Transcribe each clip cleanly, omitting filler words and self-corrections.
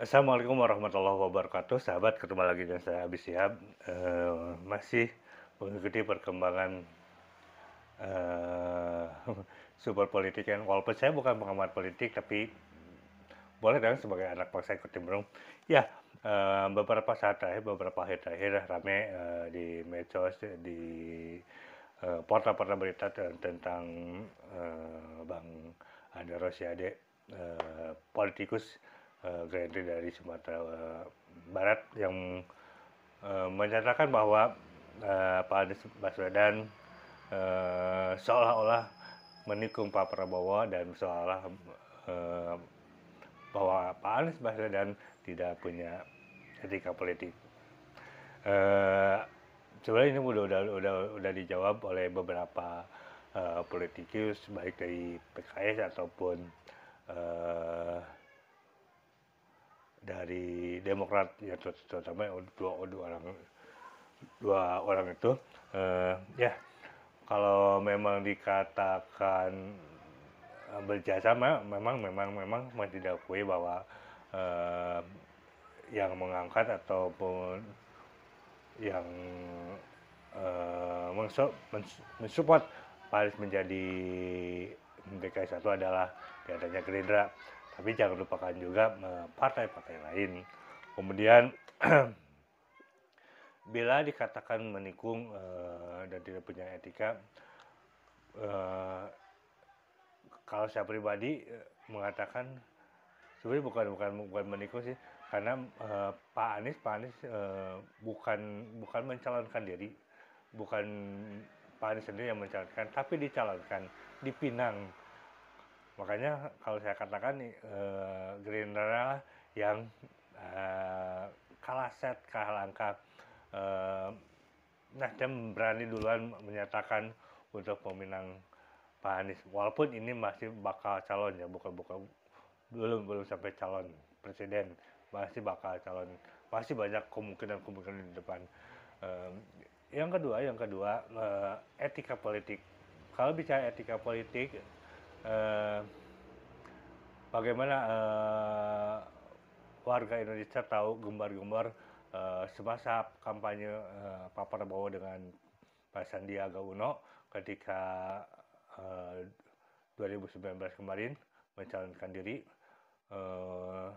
Assalamualaikum warahmatullahi wabarakatuh, sahabat. Ketemu lagi dengan saya Abi Shihab. Masih mengikuti perkembangan eh, super politik kan. Walaupun saya bukan pengamat politik, tapi boleh dong sebagai anak bangsa ikut nimbrung. Ya, beberapa saat terakhir, beberapa hari terakhir rame di medsos, di portal-portal berita tentang Bang Andar Rosiade, politikus Gerindra dari Sumatera Barat yang menyatakan bahwa Pak Anies Baswedan seolah-olah menikung Pak Prabowo dan seolah eh, bahwa Pak Anies Baswedan tidak punya etika politik. Eh, Sebenarnya ini udah dijawab oleh beberapa politikus baik dari PKS ataupun eh, dari Demokrat ya, terutama dua orang itu ya, kalau memang dikatakan berjasa, memang didakui bahwa eh, yang mengangkat ataupun yang mensupport Pak Anies menjadi DKI 1 adalah adanya Gerindra. Tapi jangan lupakan juga partai-partai lain. Kemudian bila dikatakan menikung dan tidak punya etika, uh, kalau saya pribadi mengatakan sebenarnya bukan menikung sih, karena Pak Anies bukan mencalonkan diri, bukan Pak Anies sendiri yang mencalonkan, tapi dicalonkan, dipinang. Makanya kalau saya katakan Gerindra yang kalah set, kalah langkah. Nasdem berani duluan menyatakan untuk peminang Pak Anies, walaupun ini masih bakal calon ya, bukan belum sampai calon presiden, masih bakal calon, masih banyak kemungkinan di depan. Yang kedua, etika politik. Kalau bicara etika politik, eh, bagaimana warga Indonesia tahu gembar-gembar semasa kampanye Pak Prabowo dengan Pak Sandiaga Uno ketika eh, 2019 kemarin mencalonkan diri, eh,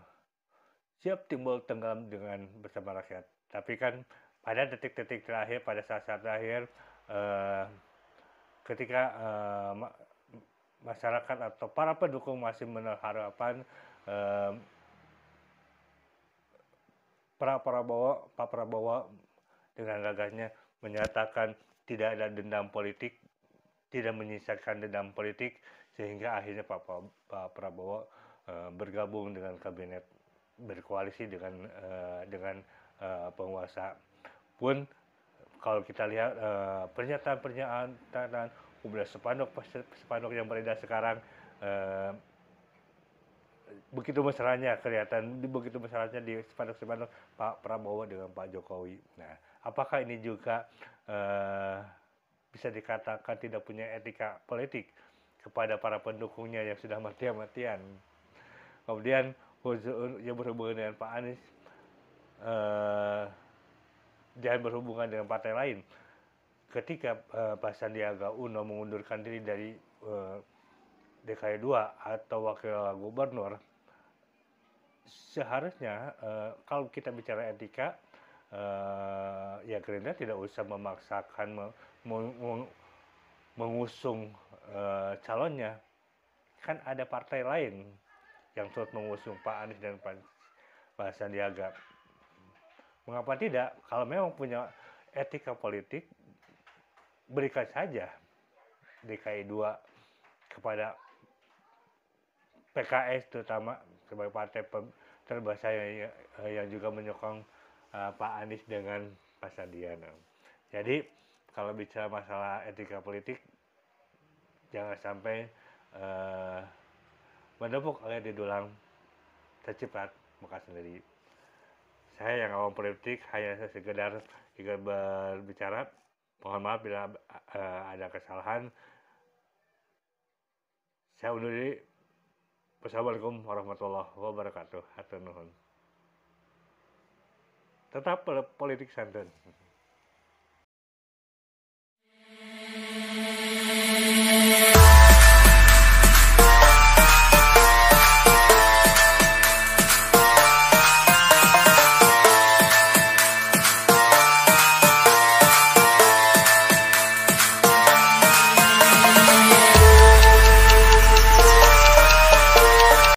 siap timbul tenggelam dengan bersama rakyat. Tapi kan pada detik-detik terakhir, pada saat-saat terakhir, eh, ketika masyarakat atau para pendukung masih menaruh harapan, eh, Pak Prabowo dengan gagahnya menyatakan tidak ada dendam politik, tidak menyisakan dendam politik, sehingga akhirnya Pak Prabowo bergabung dengan kabinet, berkoalisi dengan penguasa. Pun kalau kita lihat pernyataan, kemudian spanduk yang beredar sekarang, eh, begitu mesranya di spanduk-spanduk Pak Prabowo dengan Pak Jokowi. Nah, apakah ini juga bisa dikatakan tidak punya etika politik kepada para pendukungnya yang sudah mati-matian? Kemudian yang berhubungan dengan Pak Anies, jangan berhubungan dengan partai lain. Ketika Pak Sandiaga Uno mengundurkan diri dari DKI 2 atau wakil gubernur, seharusnya kalau kita bicara etika, ya Gerindra tidak usah memaksakan mengusung calonnya. Kan ada partai lain yang turut mengusung Pak Anies dan Pak Sandiaga. Mengapa tidak? Kalau memang punya etika politik, berikan saja DKI 2 kepada PKS, terutama sebagai partai terbesar yang juga menyokong Pak Anies dengan Pak Sandiaga. Jadi kalau bicara masalah etika politik, jangan sampai menepuk oleh didulang tercepat muka sendiri. Saya yang awam politik hanya sekedar ingin berbicara. Mohon maaf bila ada kesalahan. Saya undur diri. Wassalamualaikum warahmatullahi wabarakatuh. Hatur nuhun. tetap politik santun.